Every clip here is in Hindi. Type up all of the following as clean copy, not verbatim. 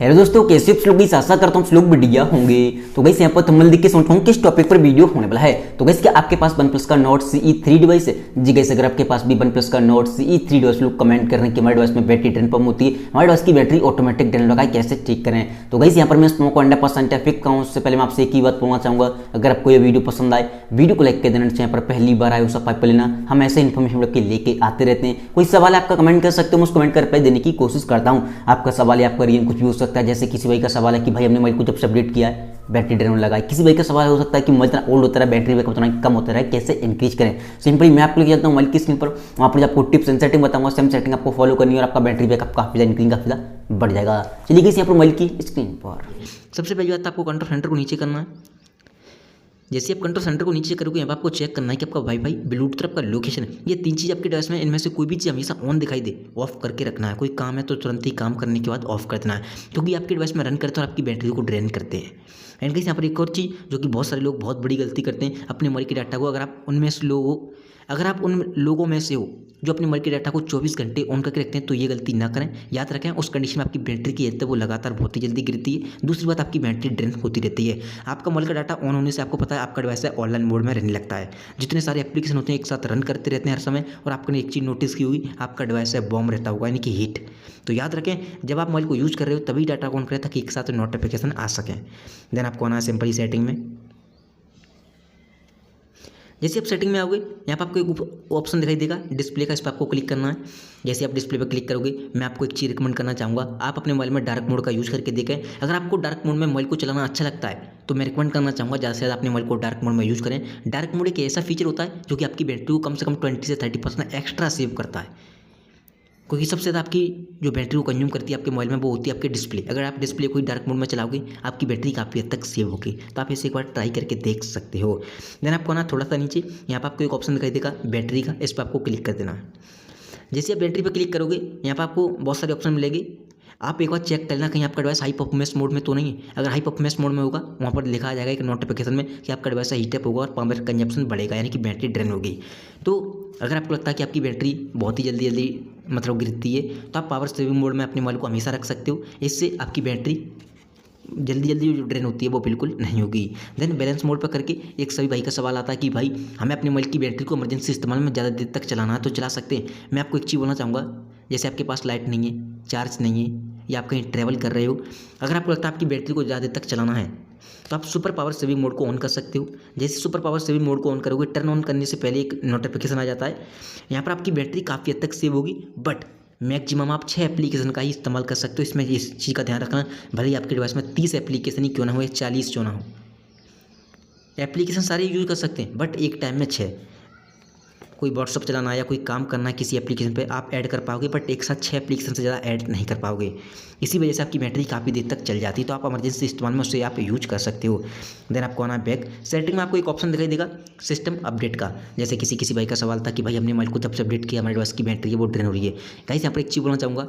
हेलो दोस्तों, कैसे आप लोग? आशा करता हूँ लोग बढ़िया होंगे। तो गाइस यहाँ पर थंबनेल देख के समझ पाऊँ किस टॉपिक पर वीडियो होने वाला है। तो गाइस क्या आपके पास OnePlus का Nord CE3 डिवाइस है? जी गाइस, अगर आपके पास भी OnePlus का Nord CE3 डिवाइस, लोग कमेंट कर रहे हैं कि हमारे डिवाइस में बैटरी ड्रेन कम होती है, हमारे डिवाइस की बैटरी ऑटोमेटिक ड्रेन लगा है, कैसे ठीक करें? तो गाइस यहाँ पर मैं तुमको 100% साइंटिफिक कहूँ। उससे पहले मैं आपसे एक ही बात बोलना चाहूँगा, अगर आपको ये वीडियो पसंद आए, वीडियो को लाइक कर देना। चैनल पर पहली बार आए हो सब्सक्राइब कर लेना। हम ऐसे इन्फॉर्मेशन लोग के लेके आते रहते हैं। कोई सवाल आपका कमेंट कर सकते हो, मैं उस कमेंट का रिप्लाई देने की कोशिश करता हूँ। आपका सवाल या आपका रीजन कुछ भी हो सकता है। जैसे किसी भाई का सवाल है कि भाई हमने मोबाइल को जब से अपडेट किया है बैटरी ड्रेन लगा है। किसी भाई का सवाल हो सकता है कि मोबाइल इतना ओल्ड होता है, बैटरी बैकअप उतना कम होता है, कैसे इंक्रीज करें? सिंपली मैं आपको लेके जाता हूँ मोबाइल की स्क्रीन पर, वहाँ पर आपको टिप्स एंड सेटिंग बताऊंगा। सेम सेटिंग आपको फॉलो करनी है और आपका बैटरी बैकअप काफी ज़्यादा इंक्रीज काफी ज़्यादा बढ़ जाएगा। चलिए गाइस यहाँ पर मोबाइल की स्क्रीन पर सबसे पहली बात आपको कंट्रोल सेंटर को नीचे करना है। जैसे आप कंट्रोल सेंटर को नीचे करोगे, यहाँ पर आपको चेक करना है कि आपका वाईफाई, ब्लूटूथ, आपका लोकेशन है, ये तीन चीज़ आपके डिवाइस में, इनमें से कोई भी चीज़ हमेशा ऑन दिखाई दे, ऑफ करके रखना है। कोई काम है तो तुरंत ही काम करने के बाद ऑफ कर देना है, क्योंकि आपके डिवाइस में रन करते हैं और आपकी बैटरी को ड्रेन करते हैं। एंड गाइस यहाँ पर एक और चीज़ जो कि बहुत सारे लोग बहुत बड़ी गलती करते हैं, अपने मोबाइल के डाटा को, अगर आप उन लोगों में से हो जो अपने मोबाइल के डाटा को 24 घंटे ऑन करके रखते हैं, तो ये गलती ना करें। याद रखें, उस कंडीशन में आपकी बैटरी की हेल्थ है वो लगातार बहुत ही जल्दी गिरती है। दूसरी बात, आपकी बैटरी ड्रेन होती रहती है। आपका मोबाइल का डाटा ऑन होने से आपको पता है आपका डिवाइस है ऑनलाइन मोड में रहने लगता है। जितने सारे एप्लीकेशन होते हैं एक साथ रन करते रहते हैं हर समय, और आपने एक चीज़ नोटिस की होगी, आपका डिवाइस है बॉम रहता होगा, यानी कि हीट। तो याद रखें, जब आप मोबाइल को यूज़ कर रहे हो तभी डाटा ऑन करें, ताकि एक साथ नोटिफिकेशन आ सकें। देन आपको आना है सिंपली सेटिंग में। जैसे आप सेटिंग में आओगे, यहाँ पर आपको एक ऑप्शन दिखाई देगा डिस्प्ले का, इस पर आपको क्लिक करना है। जैसे आप डिस्प्ले पर क्लिक करोगे, मैं आपको एक चीज़ रिकमेंड करना चाहूँगा, आप अपने मोबाइल में डार्क मोड का यूज़ करके देखें। अगर आपको डार्क मोड में मोबाइल को चलाना अच्छा लगता है, तो मैं रिकमेंड करना चाहूँगा ज़्यादा से ज़्यादा अपने मोबाइल को डार्क मोड में यूज़ करें। डार्क मोड एक ऐसा फीचर होता है जो कि आपकी बैटरी को कम से कम 20 से 30% एक्स्ट्रा सेव करता है, क्योंकि सबसे ज़्यादा आपकी जो बैटरी को कंज्यूम करती है आपके मोबाइल में, वो होती है आपकी डिस्प्ले। अगर आप डिस्प्ले कोई डार्क मोड में चलाओगे, आपकी बैटरी काफ़ी हद तक सेव होगी। तो आप इसे एक बार ट्राई करके देख सकते हो। देन आपको ना थोड़ा सा नीचे, यहाँ पर आपको एक ऑप्शन दिखाई देगा बैटरी का, इस पर आपको क्लिक कर देना है। जैसे आप बैटरी पर क्लिक करोगे, यहाँ पर आपको बहुत सारे ऑप्शन मिलेंगे। आप एक बार चेक कर लेना कहीं आपका डिवाइस हाई परफॉर्मेंस मोड में तो नहीं है। अगर हाई परफॉर्मेंस मोड में होगा, वहाँ पर लिखा आ जाएगा एक नोटिफिकेशन में कि आपका डिवाइस हीटअप होगा और पावर कंजप्शन बढ़ेगा, यानी कि बैटरी ड्रेन होगी। तो अगर आपको लगता है कि आपकी बैटरी बहुत ही जल्दी जल्दी मतलब गिरती है, तो आप पावर सेविंग मोड में अपने मोबाइल को हमेशा रख सकते हो। इससे आपकी बैटरी जल्दी जल्दी जो ड्रेन होती है वो बिल्कुल नहीं होगी। देन बैलेंस मोड पर करके एक सभी भाई का सवाल आता है कि भाई हमें अपने मोबाइल की बैटरी को इमरजेंसी इस्तेमाल में ज़्यादा देर तक चलाना है तो चला सकते हैं। मैं आपको एक चीज़ बोलना चाहूँगा, जैसे आपके पास लाइट नहीं है, चार्ज नहीं है, या आप कहीं ट्रैवल कर रहे हो, अगर आपको लगता है आपकी बैटरी को ज़्यादा देर तक चलाना है, तो आप सुपर पावर सेविंग मोड को ऑन कर सकते हो। जैसे सुपर पावर सेविंग मोड को ऑन करोगे, टर्न ऑन करने से पहले एक नोटिफिकेशन आ जाता है। यहाँ पर आपकी बैटरी काफ़ी हद तक सेव होगी, बट मैक्सिमम आप 6 एप्लीकेशन का ही इस्तेमाल कर सकते हो। इसमें इस चीज़ का ध्यान रखना, भले ही आपके डिवाइस में 30 एप्लीकेशन ही क्यों ना हो या 40 क्यों ना हो, एप्लीकेशन सारे यूज़ कर सकते हैं, बट एक टाइम में 6। कोई व्हाट्सअप चलाना है या कोई काम करना है किसी एप्लीकेशन पे, आप ऐड कर पाओगे, बट एक साथ 6 एप्लीकेशन से ज़्यादा ऐड नहीं कर पाओगे। इसी वजह से आपकी बैटरी काफ़ी देर तक चल जाती है। तो आप इमरजेंसी इस्तेमाल में उसे आप यूज कर सकते हो। देन आपको आना बैक सेटिंग में, आपको एक ऑप्शन दिखाई देगा सिस्टम अपडेट का। जैसे किसी भाई का सवाल था कि भाई हमने मोबाइल को जब से अपडेट किया हमारे डिवाइस की बैटरी है वो ड्रेन हो रही है। गाइस यहाँ पर एक चीज़ बोलना चाहूँगा,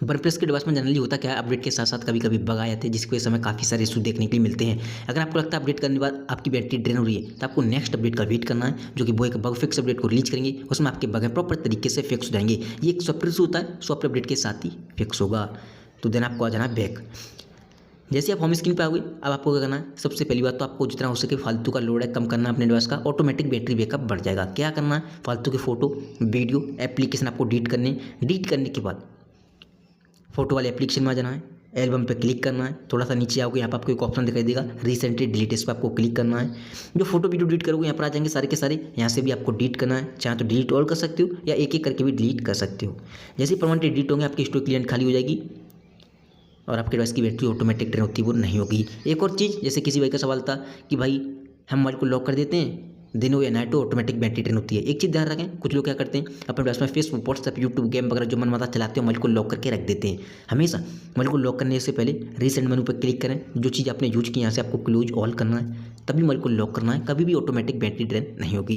OnePlus के डिवाइस में जनरली होता क्या है, अपडेट के साथ साथ कभी कभी बग आ जाते हैं, जिसकी वजह से हमें काफ़ी सारे इशू देखने के लिए मिलते हैं। अगर आपको लगता है अपडेट करने के बाद आपकी बैटरी ड्रेन हो रही है, तो आपको नेक्स्ट अपडेट का वेट करना है, जो कि वो एक बग फिक्स अपडेट को रिलीज करेंगे। उसमें आपके बग प्रॉपर तरीके से फिक्स हो जाएंगे। ये एक सॉफ्टवेयर से होता है, सॉफ्टवेयर अपडेट के साथ ही फिक्स होगा। तो देन आपको आ जाना बैक। जैसे आप होम स्क्रीन पे आओगे, अब आपको क्या करना है, सबसे पहली बात तो आपको जितना हो सके फालतू का लोड है कम करना है अपने डिवाइस का, ऑटोमेटिक बैटरी बैकअप बढ़ जाएगा। क्या करना है, फालतू के फोटो, वीडियो, एप्लीकेशन आपको डिलीट करने के बाद फोटो वाले एप्लीकेशन में आ जाना है, एल्बम पे क्लिक करना है। थोड़ा सा नीचे आओगे, यहाँ पर आपको एक ऑप्शन दिखाई देगा रिसेंटली डिलीट, इस पर आपको क्लिक करना है। जो फोटो वीडियो डिलीट करोगे यहाँ पर आ जाएंगे सारे के सारे, यहाँ से भी आपको डिलीट करना है। चाहे तो डिलीट ऑल कर सकते हो या एक एक करके भी डिलीट कर सकते हो। जैसे ही परमानेंट डिलीट होंगे, आपकी स्टोरेज क्लियर खाली हो जाएगी और आपके डिवाइस की बैटरी ऑटोमेटिक ड्रेन होती है वो नहीं होगी। एक और चीज़, जैसे किसी भाई का सवाल था कि भाई हम मोबाइल को लॉक कर देते हैं, दिन हो या नाइट हो ऑटोमेटिक बैटरी ड्रेन होती है। एक चीज़ ध्यान रखें, कुछ लोग क्या करते हैं अपने डिवाइस में फेसबुक, व्हाट्सएप, यूट्यूब, गेम वगैरह जो मन माता चलाते हैं, मोबाइल को लॉक करके रख देते हैं। हमेशा मोबाइल को लॉक करने से पहले रीसेंट मेनू पर क्लिक करें, जो चीज़ आपने यूज की यहाँ से आपको क्लोज ऑल करना है, तभी मोबाइल को लॉक करना है। कभी भी ऑटोमेटिक बैटरी ड्रेन नहीं होगी।